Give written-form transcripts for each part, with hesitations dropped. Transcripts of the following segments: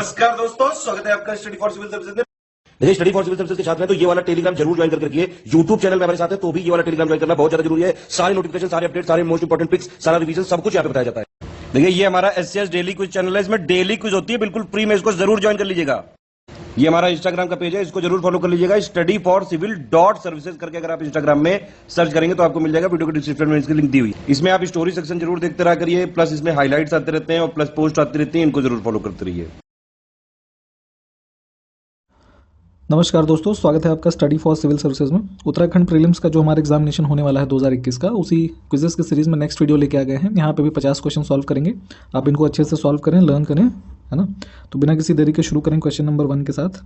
नमस्कार दोस्तों, स्वागत है आपका स्टडी फॉर सिविल सर्विसेज में। देखिए, स्टडी फॉर सिविल सर्विसेज के छात्र हैं तो ये वाला टेलीग्राम जरूर ज्वाइन करके रखिए। यूट्यूब चैनल में हमारे साथ है तो भी ये वाला टेलीग्राम ज्वाइन करना बहुत ज्यादा जरूरी है। सारे नोटिफिकेशन, सारे अपडेट, सारे मोस्ट इंपोर्टेंट पिक्स, सारा रिवीजन सब कुछ यहाँ पे बताया जाता है। देखिए, ये हमारा एससीएस डेली क्विज चैनल है, इसमें डेली क्विज होती है, बिल्कुल फ्री में, इसको जरूर ज्वाइन कर लीजिएगा। ये हमारा इंस्टाग्राम का पेज है, इसको जरूर फॉलो कर लीजिएगा। Study for civil dot services करके अगर आप इंस्टाग्राम में सर्च करेंगे तो आपको मिल जाएगा। वीडियो के डिस्क्रिप्शन में इसकी लिंक दी हुई। इसमें आप स्टोरी सेक्शन जरूर देखते रहा करिए, प्लस इसमें हाईलाइट्स आते रहते हैं और प्लस पोस्ट आती रहती है, इनको जरूर फॉलो करते रहिए। नमस्कार दोस्तों, स्वागत है आपका स्टडी फॉर सिविल सर्विसेज में। उत्तराखंड प्रीलिम्स का जो हमारा एग्जामिनेशन होने वाला है 2021 का, उसी क्विजेस की सीरीज में नेक्स्ट वीडियो लेके आ गए हैं। यहाँ पे भी 50 क्वेश्चन सॉल्व करेंगे। आप इनको अच्छे से सॉल्व करें, लर्न करें, है ना। तो बिना किसी देरी के शुरू करें क्वेश्चन नंबर 1 के साथ।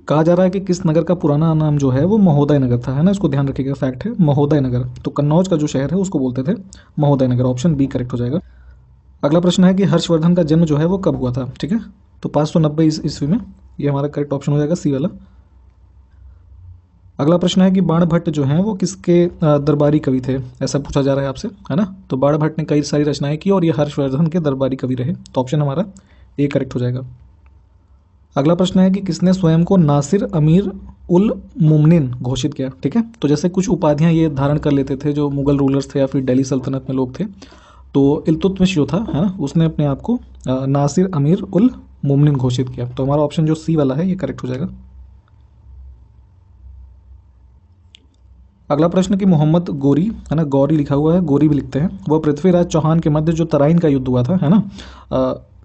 कहा जा रहा है कि किस नगर का पुराना नाम जो है वो महोदय नगर था, है ना। इसको ध्यान रखिएगा, फैक्ट है महोदय नगर। तो कन्नौज का जो शहर है उसको बोलते थे महोदय नगर। ऑप्शन बी करेक्ट हो जाएगा। अगला प्रश्न है कि हर्षवर्धन का जन्म जो है वो कब हुआ था, ठीक है। तो 590 ईस्वी में, ये हमारा करेक्ट ऑप्शन हो जाएगा, सी वाला। अगला प्रश्न है कि बाणभट्ट जो हैं वो किसके दरबारी कवि थे, ऐसा पूछा जा रहा है आपसे, है ना। तो बाणभट्ट ने कई सारी रचनाएं की और ये हर्षवर्धन के दरबारी कवि रहे। तो ऑप्शन हमारा ए करेक्ट हो जाएगा। अगला प्रश्न है कि किसने स्वयं को नासिर अमीर उल मुमनिन घोषित किया, ठीक है। तो जैसे कुछ उपाधियां ये धारण कर लेते थे जो मुगल रूलर्स थे या फिर दिल्ली सल्तनत में लोग थे, तो इल्तुतमिश जो था, है ना, उसने अपने आप को नासिर अमीर उल मुमनिन घोषित किया। तो हमारा ऑप्शन जो सी वाला है ये करेक्ट हो जाएगा। अगला प्रश्न कि मोहम्मद गोरी, है ना, गौरी लिखा हुआ है, गोरी भी लिखते हैं, वो पृथ्वीराज चौहान के मध्य जो तराइन का युद्ध हुआ था, है ना,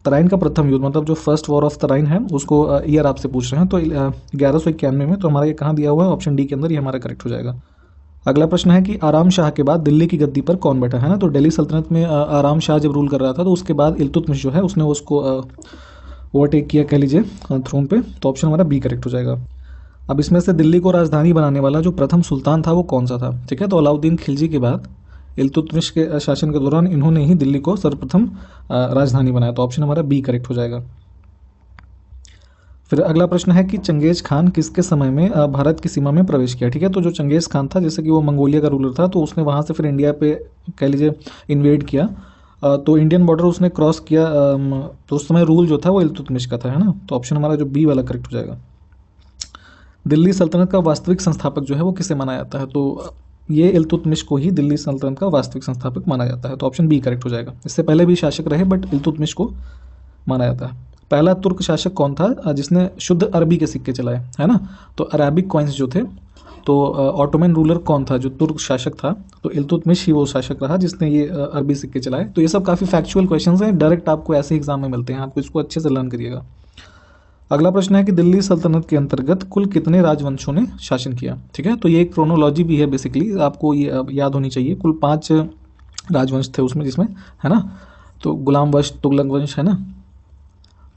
तराइन का प्रथम युद्ध, मतलब जो फर्स्ट वॉर ऑफ तराइन है, उसको ईयर आपसे पूछ रहे हैं। तो 1191 में। तो हमारा ये कहाँ दिया हुआ है, ऑप्शन डी के अंदर, ये हमारा करेक्ट हो जाएगा। अगला प्रश्न है कि आराम शाह के बाद दिल्ली की गद्दी पर कौन बैठा, है ना। तो दिल्ली सल्तनत में आराम शाह जब रूल कर रहा था तो उसके बाद इल्तुतमिश जो है उसने उसको ओवरटेक किया, कह लीजिए, थ्रोन पे। तो ऑप्शन हमारा बी करेक्ट हो जाएगा। अब इसमें से दिल्ली को राजधानी बनाने वाला जो प्रथम सुल्तान था वो कौन सा था, ठीक है। तो अलाउद्दीन खिलजी के बाद इल्तुतमिश के शासन के दौरान इन्होंने ही दिल्ली को सर्वप्रथम राजधानी बनाया। तो ऑप्शन हमारा बी करेक्ट हो जाएगा। फिर अगला प्रश्न है कि चंगेज खान किसके समय में भारत की सीमा में प्रवेश किया, ठीक है। तो जो चंगेज खान था, जैसे कि वो मंगोलिया का रूलर था, तो उसने वहाँ से फिर इंडिया पे, कह लीजिए, इन्वेड किया। तो इंडियन बॉर्डर उसने क्रॉस किया। तो उस समय रूल जो था वो इल्तुतमिश का था, है ना। तो ऑप्शन हमारा जो बी वाला करेक्ट हो जाएगा। दिल्ली सल्तनत का वास्तविक संस्थापक जो है वो किसे माना जाता है, तो ये इल्तुतमिश को ही दिल्ली सल्तनत का वास्तविक संस्थापक माना जाता है। तो ऑप्शन बी करेक्ट हो जाएगा। इससे पहले भी शासक रहे बट इल्तुतमिश को माना जाता है। पहला तुर्क शासक कौन था जिसने शुद्ध अरबी के सिक्के चलाए, है ना। तो अरेबिक कॉइन्स जो थे, तो ऑटोमन रूलर कौन था जो तुर्क शासक था, तो इल्तुतमिश ही वो शासक रहा जिसने ये अरबी सिक्के चलाए। तो ये सब काफ़ी फैक्चुअल क्वेश्चंस हैं, डायरेक्ट आपको ऐसे एग्जाम में मिलते हैं, आपको इसको अच्छे से लर्न करिएगा। अगला प्रश्न है कि दिल्ली सल्तनत के अंतर्गत कुल कितने राजवंशों ने शासन किया, ठीक है। तो ये एक क्रोनोलॉजी भी है, बेसिकली आपको ये याद होनी चाहिए। कुल 5 राजवंश थे उसमें, जिसमें, है ना, तो गुलाम वंश, तुगलक वंश, है ना,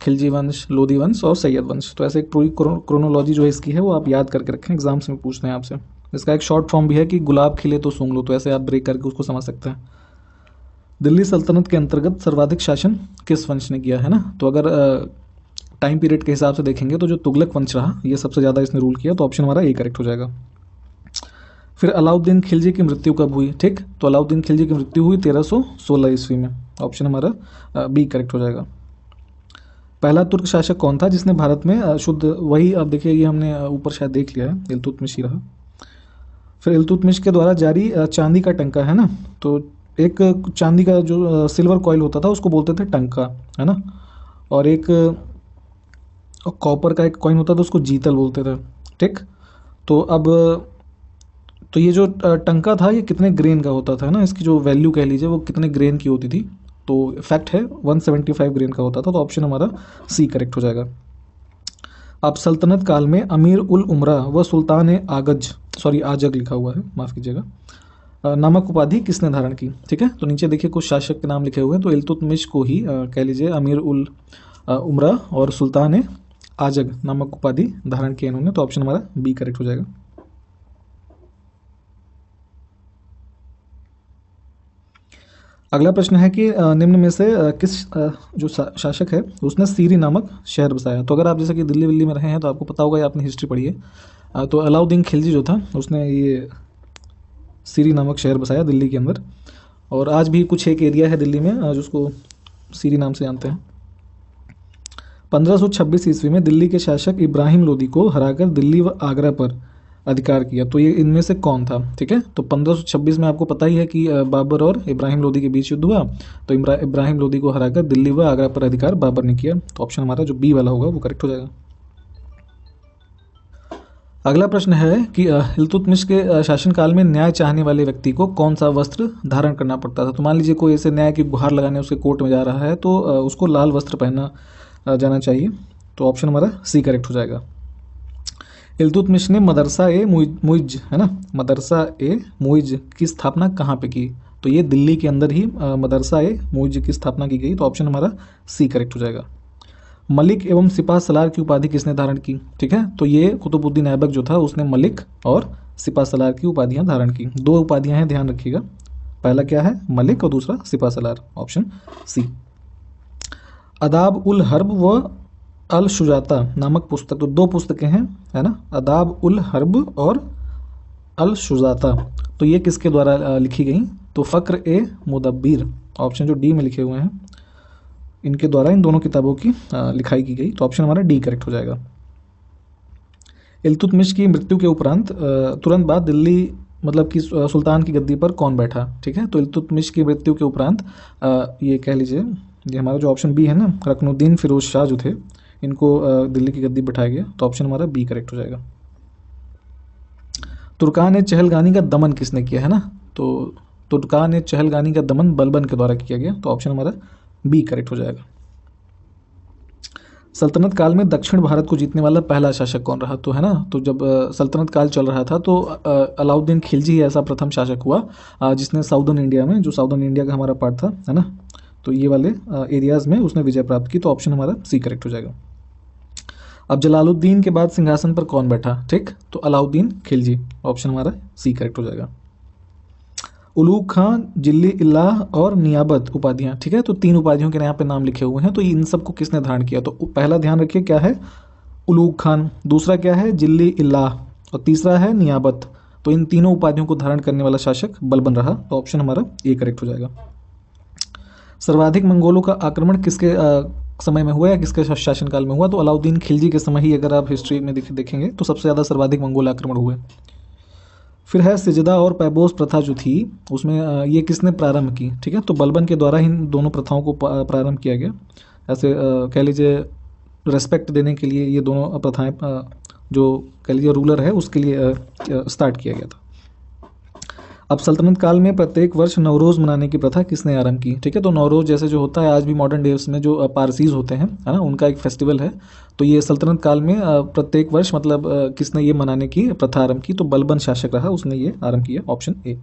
खिलजी वंश, लोधी वंश और सैयद वंश। तो ऐसे एक पूरी क्रोनोलॉजी जो है इसकी है वो आप याद करके रखें, एग्जाम्स में पूछते हैं आपसे। इसका एक शॉर्ट फॉर्म भी है कि गुलाब खिले तो सूंघ लो, तो ऐसे आप ब्रेक करके उसको समझ सकते हैं। दिल्ली सल्तनत के अंतर्गत सर्वाधिक शासन किस वंश ने किया, है ना। तो अगर टाइम पीरियड के हिसाब से देखेंगे तो जो तुगलक वंश रहा, ये सबसे ज़्यादा इसने रूल किया। तो ऑप्शन हमारा ए करेक्ट हो जाएगा। फिर अलाउद्दीन खिलजी की मृत्यु कब हुई, ठीक। तो अलाउद्दीन खिलजी की मृत्यु हुई 1316 ईस्वी में। ऑप्शन हमारा बी करेक्ट हो जाएगा। पहला तुर्क शासक कौन था जिसने भारत में शुद्ध, वही अब देखिए, ये हमने ऊपर शायद देख लिया है, इल्तुतमिश ही रहा। फिर इल्तुतमिश के द्वारा जारी चांदी का टंका, है ना। तो एक चांदी का जो सिल्वर कॉइल होता था उसको बोलते थे टंका, है ना। और एक कॉपर का एक कॉइन होता था उसको जीतल बोलते थे, ठीक। तो अब तो ये जो टंका था ये कितने ग्रेन का होता था ना, इसकी जो वैल्यू कह लीजिए वो कितने ग्रेन की होती थी, तो फैक्ट है 175 ग्रेन का होता था। तो ऑप्शन हमारा सी करेक्ट हो जाएगा। अब सल्तनत काल में अमीर उल उमरा व सुल्तान आजग लिखा हुआ है, माफ़ कीजिएगा, नामक उपाधि किसने धारण की, ठीक है। तो नीचे देखिए कुछ शासक के नाम लिखे हुए हैं, तो इल्तुतमिश को ही कह लीजिए अमीर उल उमरा और सुल्तान आजग नामक उपाधि धारण किया इन्होंने। तो ऑप्शन हमारा बी करेक्ट हो जाएगा। अगला प्रश्न है कि निम्न में से किस जो शासक है उसने सीरी नामक शहर बसाया। तो अगर आप जैसे कि दिल्ली विल्ली में रहे हैं तो आपको पता होगा, या आपने हिस्ट्री पढ़ी है। तो अलाउद्दीन खिलजी जो था उसने ये सीरी नामक शहर बसाया दिल्ली के अंदर। और आज भी कुछ एक एरिया है दिल्ली में जिसको सीरी नाम से जानते हैं। 1526 ईस्वी में दिल्ली के शासक इब्राहिम लोदी को हराकर दिल्ली व आगरा पर अधिकार किया, तो ये इनमें से कौन था? ठीक है, तो 1526 में आपको पता ही है कि बाबर और इब्राहिम लोदी के बीच युद्ध हुआ, तो इब्राहिम लोदी को हराकर दिल्ली व आगरा पर अधिकार बाबर ने किया। तो ऑप्शन हमारा जो बी वाला होगा वो करेक्ट हो जाएगा। अगला प्रश्न है कि इल्तुतमिश के शासनकाल में न्याय चाहने वाले व्यक्ति को कौन सा वस्त्र धारण करना पड़ता था? तो मान लीजिए कोई ऐसे न्याय की गुहार लगाने उसके कोर्ट में जा रहा है, तो उसको लाल वस्त्र पहनना जाना चाहिए। तो ऑप्शन हमारा सी करेक्ट हो जाएगा। इल्तुतमिश ने मदरसा ए मुइज है ना, मदरसा ए मुइज की स्थापना कहाँ पे की? तो ये दिल्ली के अंदर ही मदरसा ए मुइज की स्थापना की गई। तो ऑप्शन हमारा सी करेक्ट हो जाएगा। मलिक एवं सिपा सलार की उपाधि किसने धारण की? ठीक है, तो ये कुतुबुद्दीन ऐबक जो था उसने मलिक और सिपा सलार की उपाधियां धारण की। दो उपाधियां हैं, ध्यान रखिएगा। पहला क्या है? मलिक, और दूसरा सिपा सलार। Option C. अदाब उल हर्ब व अल शुजाता नामक पुस्तक, तो दो पुस्तकें हैं, है ना, अदाब उल हर्ब और अल शुजाता, तो ये किसके द्वारा लिखी गई? तो फ़क्र ए मुदब्बिर, ऑप्शन जो डी में लिखे हुए हैं, इनके द्वारा इन दोनों किताबों की लिखाई की गई। तो ऑप्शन हमारा डी करेक्ट हो जाएगा। इल्तुतमिश की मृत्यु के उपरांत तुरंत बाद दिल्ली मतलब कि सुल्तान की गद्दी पर कौन बैठा? ठीक है, तो इल्तुतमिश की मृत्यु के उपरांत ये कह लीजिए, ये हमारा जो ऑप्शन बी है ना, रकनुद्दीन फिरोज शाह जो थे, इनको दिल्ली की गद्दी बैठाया गया। तो ऑप्शन हमारा बी करेक्ट हो जाएगा। तुर्कान ए चहलगानी का दमन किसने किया है ना? तो तुर्कान ए चहलगानी का दमन बलबन के द्वारा किया गया। तो ऑप्शन हमारा बी करेक्ट हो जाएगा। सल्तनत काल में दक्षिण भारत को जीतने वाला पहला शासक कौन रहा? तो है ना, तो जब सल्तनत काल चल रहा था तो अलाउद्दीन खिलजी ही ऐसा प्रथम शासक हुआ जिसने साउदर्न इंडिया में, जो साउदर्न इंडिया का हमारा पार्ट था, है ना, तो ये वाले एरियाज़ में उसने विजय प्राप्त की। तो ऑप्शन हमारा सी करेक्ट हो जाएगा। अब जलालुद्दीन के बाद सिंहासन पर कौन बैठा? ठीक, तो अलाउद्दीन खिलजी। ऑप्शन हमारा सी करेक्ट हो जाएगा। उलूग खां, जिल्ली इल्लाह और नियाबत उपाधियाँ, ठीक है, तो तीन उपाधियों के यहाँ पे नाम लिखे हुए हैं। तो इन सबको किसने धारण किया? तो पहला ध्यान रखिए क्या है? उलूग खान, दूसरा क्या है? जिल्ली इल्लाह, और तीसरा है नियाबत। तो इन तीनों उपाधियों को धारण करने वाला शासक बलबन रहा। तो ऑप्शन हमारा ए करेक्ट हो जाएगा। सर्वाधिक मंगोलों का आक्रमण किसके समय में हुआ या किसके शासनकाल में हुआ? तो अलाउद्दीन खिलजी के समय ही अगर आप हिस्ट्री में देखेंगे तो सबसे ज़्यादा सर्वाधिक मंगोल आक्रमण हुए। फिर है सिजदा और पैबोस प्रथा जो थी, उसमें ये किसने प्रारंभ की? ठीक है, तो बलबन के द्वारा इन दोनों प्रथाओं को प्रारंभ किया गया। ऐसे कह लीजिए रेस्पेक्ट देने के लिए ये दोनों प्रथाएं जो कह लीजिए रूलर है उसके लिए स्टार्ट किया गया था। अब सल्तनत काल में प्रत्येक वर्ष नवरोज़ मनाने की प्रथा किसने आरंभ की? ठीक है, तो नवरोज़ जैसे जो होता है आज भी मॉडर्न डेज में जो पारसीज होते हैं, है ना, उनका एक फेस्टिवल है। तो ये सल्तनत काल में प्रत्येक वर्ष मतलब किसने ये मनाने की प्रथा आरंभ की? तो बलबन शासक रहा, उसने ये आरंभ किया। Option A.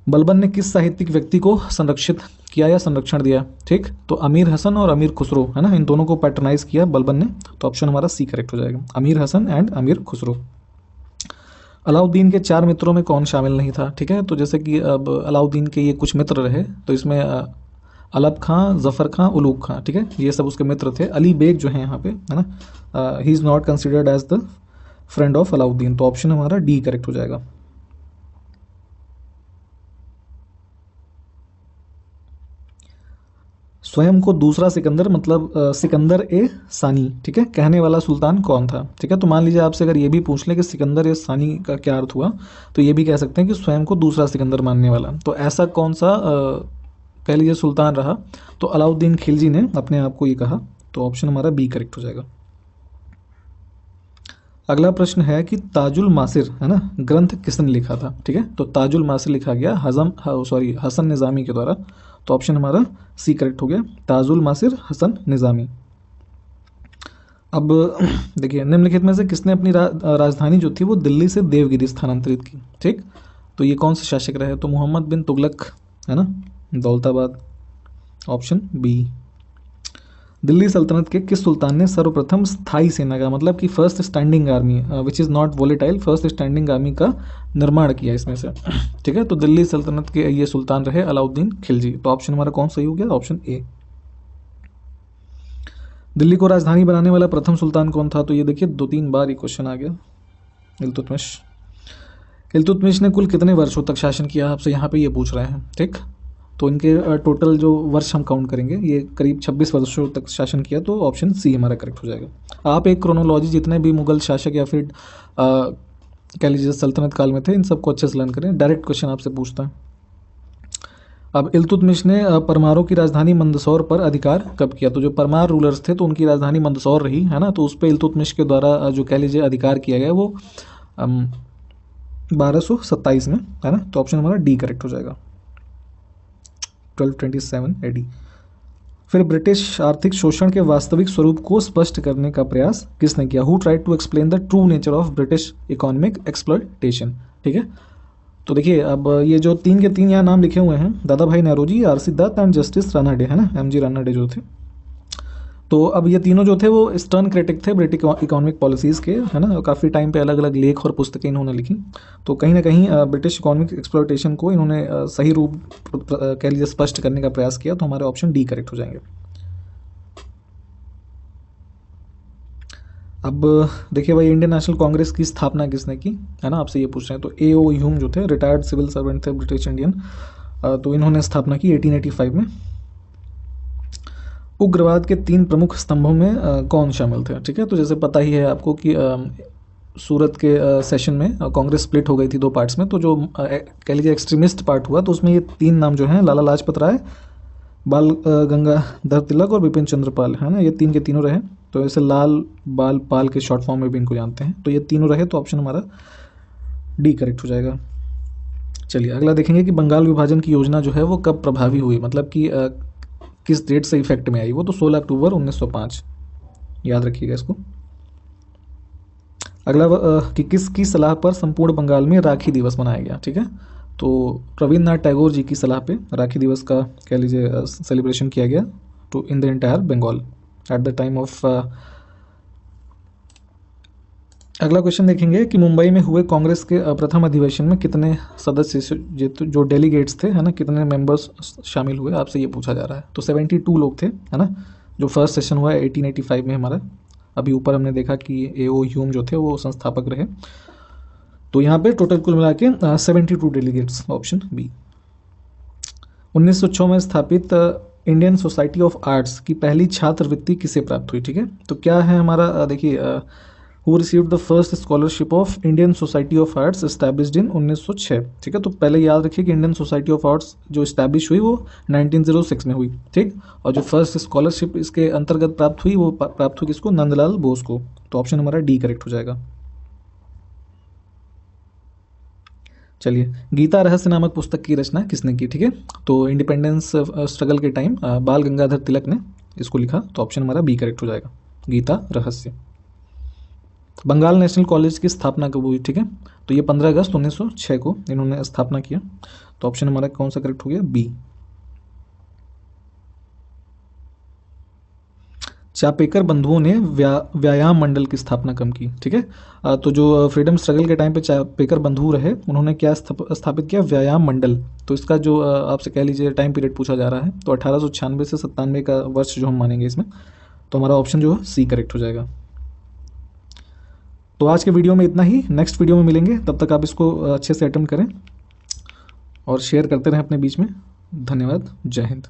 बलबन ने किस साहित्यिक व्यक्ति को संरक्षित किया या संरक्षण दिया? ठीक, तो अमीर हसन और अमीर खुसरो, है ना, इन दोनों को पैट्रनाइज किया बलबन ने। तो ऑप्शन हमारा सी करेक्ट हो जाएगा, अमीर हसन एंड अमीर खुसरो। अलाउद्दीन के 4 मित्रों में कौन शामिल नहीं था? ठीक है, तो जैसे कि अब अलाउद्दीन के ये कुछ मित्र रहे, तो इसमें अलब खां, जफ़र खां, उलूग खां, ठीक है, ये सब उसके मित्र थे। अली बेग जो है यहाँ पे, है ना, he is not considered as the friend of Alauddin. तो ऑप्शन हमारा डी करेक्ट हो जाएगा। स्वयं को दूसरा सिकंदर मतलब सिकंदर ए सानी, ठीक है, कहने वाला सुल्तान कौन था? ठीक है, तो मान लीजिए आपसे अगर ये भी पूछ लें कि सिकंदर ए सानी का क्या अर्थ हुआ, तो ये भी कह सकते हैं कि स्वयं को दूसरा सिकंदर मानने वाला। तो ऐसा कौन सा कह लीजिए सुल्तान रहा? तो अलाउद्दीन खिलजी ने अपने आप को ये कहा। तो ऑप्शन हमारा बी करेक्ट हो जाएगा। अगला प्रश्न है कि ताजुल मासिर, है ना, ग्रंथ किसने लिखा था? ठीक है, तो ताजुल मासिर लिखा गया हसन निज़ामी के द्वारा। तो ऑप्शन हमारा सी करेक्ट हो गया, ताजुल मासिर हसन निज़ामी। अब देखिए निम्नलिखित में से किसने अपनी राजधानी जो थी वो दिल्ली से देवगिरी स्थानांतरित की? ठीक, तो ये कौन से शासक रहे? तो मोहम्मद बिन तुगलक, है ना, दौलताबाद। Option B. दिल्ली सल्तनत के किस सुल्तान ने सर्वप्रथम स्थायी सेना का मतलब कि first standing army which is not volatile, first standing army का निर्माण किया इसमें से? ठीक है, तो दिल्ली सल्तनत के ये सुल्तान रहे अलाउद्दीन खिलजी। तो ऑप्शन हमारा कौन सही हो गया? Option A. दिल्ली को राजधानी बनाने वाला प्रथम सुल्तान कौन था? तो ये देखिए 2-3 बार ये क्वेश्चन आ गया। इल्तुतमिश ने कुल कितने वर्षों तक शासन किया? आपसे यहाँ पे ये पूछ रहे हैं। ठीक, तो इनके टोटल जो वर्ष हम काउंट करेंगे, ये करीब 26 वर्षों तक शासन किया, तो ऑप्शन सी हमारा करेक्ट हो जाएगा। आप एक क्रोनोलॉजी जितने भी मुगल शासक या फिर कह लीजिए सल्तनत काल में थे, इन सबको अच्छे से लर्न करें। डायरेक्ट क्वेश्चन आपसे पूछता है। अब इल्तुतमिश ने परमारों की राजधानी मंदसौर पर अधिकार कब किया? तो जो परमार रूलर्स थे तो उनकी राजधानी मंदसौर रही है ना, तो उस पर इल्तुतमिश के द्वारा जो कह लीजिए अधिकार किया गया वो 1227 में है ना, तो ऑप्शन हमारा डी करेक्ट हो जाएगा, 1227 AD। फिर ब्रिटिश आर्थिक शोषण के वास्तविक स्वरूप को स्पष्ट करने का प्रयास किसने किया? Who tried to explain the true nature of British economic exploitation. ठीक है, तो देखिए अब ये जो 3 के 3 यहाँ नाम लिखे हुए हैं, Dadabhai Naoroji, RC Dutt and justice Ranade, है ना, एमजी रानाडे जो थे। तो अब ये तीनों जो थे वो स्टर्न क्रिटिक थे ब्रिटिश इकोनॉमिक पॉलिसीज़ के, है ना, काफ़ी टाइम पे अलग अलग लेख और पुस्तकें इन्होंने लिखी। तो कहीं ना कहीं ब्रिटिश इकोनॉमिक एक्सप्लॉयटेशन को इन्होंने सही रूप कह लीजिए स्पष्ट करने का प्रयास किया, तो हमारे ऑप्शन डी करेक्ट हो जाएंगे। अब देखिए भाई, इंडियन नेशनल कांग्रेस की स्थापना किसने की, है ना, आपसे ये पूछ रहे हैं। तो ए ओ ह्यूम जो थे, रिटायर्ड सिविल सर्वेंट थे ब्रिटिश इंडियन, तो इन्होंने स्थापना की 1885 में। उग्रवाद के 3 प्रमुख स्तंभों में कौन शामिल थे? ठीक है, तो जैसे पता ही है आपको कि सूरत के सेशन में कांग्रेस स्प्लिट हो गई थी 2 पार्ट्स में, तो जो कह लीजिए एक्सट्रीमिस्ट पार्ट हुआ, तो उसमें ये 3 नाम जो हैं, लाला लाजपत राय, बाल गंगाधर तिलक और बिपिन चंद्र पाल, है ना, ये 3 के तीनों रहे। तो ऐसे लाल बाल पाल के शॉर्ट फॉर्म में भी इनको जानते हैं, तो ये तीनों रहे, तो ऑप्शन हमारा डी करेक्ट हो जाएगा। चलिए अगला देखेंगे कि बंगाल विभाजन की योजना जो है वो कब प्रभावी हुई, मतलब कि किस डेट से इफेक्ट में आई? वो तो 16 अक्टूबर 1905, याद रखिएगा इसको। अगला कि किसकी सलाह पर संपूर्ण बंगाल में राखी दिवस मनाया गया? ठीक है, तो रविन्द्रनाथ टैगोर जी की सलाह पे राखी दिवस का कह लीजिए सेलिब्रेशन किया गया to in the entire Bengal at the time of. अगला क्वेश्चन देखेंगे कि मुंबई में हुए कांग्रेस के प्रथम अधिवेशन में कितने सदस्य जो डेलीगेट्स थे, है ना, कितने मेंबर्स शामिल हुए, आपसे ये पूछा जा रहा है। तो 72 लोग थे, है ना, जो फर्स्ट सेशन हुआ 1885 में हमारा। अभी ऊपर हमने देखा कि ए ओ ह्यूम जो थे वो संस्थापक रहे, तो यहाँ पे टोटल कुल मिला के 72 डेलीगेट्स, ऑप्शन बी। 1906 में स्थापित इंडियन सोसाइटी ऑफ आर्ट्स की पहली छात्रवृत्ति किसे प्राप्त हुई? ठीक है, तो क्या है हमारा, देखिए who received the first scholarship of Indian society of arts established in 1906। ठीक है, तो पहले याद रखिए कि इंडियन सोसाइटी ऑफ आर्ट्स जो इस्टेब्लिश हुई वो 1906 में हुई। ठीक, और जो फर्स्ट स्कॉलरशिप इसके अंतर्गत प्राप्त हुई वो प्राप्त हुई किसको? नंदलाल बोस को, तो ऑप्शन हमारा डी करेक्ट हो जाएगा। चलिए, गीता रहस्य नामक पुस्तक की रचना किसने की? ठीक है, तो इंडिपेंडेंस स्ट्रगल के टाइम बाल गंगाधर तिलक ने इसको लिखा, तो ऑप्शन हमारा बी करेक्ट हो जाएगा, गीता रहस्य। बंगाल नेशनल कॉलेज की स्थापना कब हुई? ठीक है, तो ये 15 अगस्त 1906 को इन्होंने स्थापना किया, तो ऑप्शन हमारा कौन सा करेक्ट हो गया? बी। चापेकर बंधुओं ने व्यायाम मंडल की स्थापना कब की? ठीक है, तो जो फ्रीडम स्ट्रगल के टाइम पे चापेकर बंधु रहे, उन्होंने क्या स्थापित किया? व्यायाम मंडल। तो इसका जो आपसे कह लीजिए टाइम पीरियड पूछा जा रहा है, तो 1896 से 97 का वर्ष जो हम मानेंगे इसमें, तो हमारा ऑप्शन जो है सी करेक्ट हो जाएगा। तो आज के वीडियो में इतना ही, नेक्स्ट वीडियो में मिलेंगे, तब तक आप इसको अच्छे से अटेम्प्ट करें और शेयर करते रहें अपने बीच में। धन्यवाद, जय हिंद।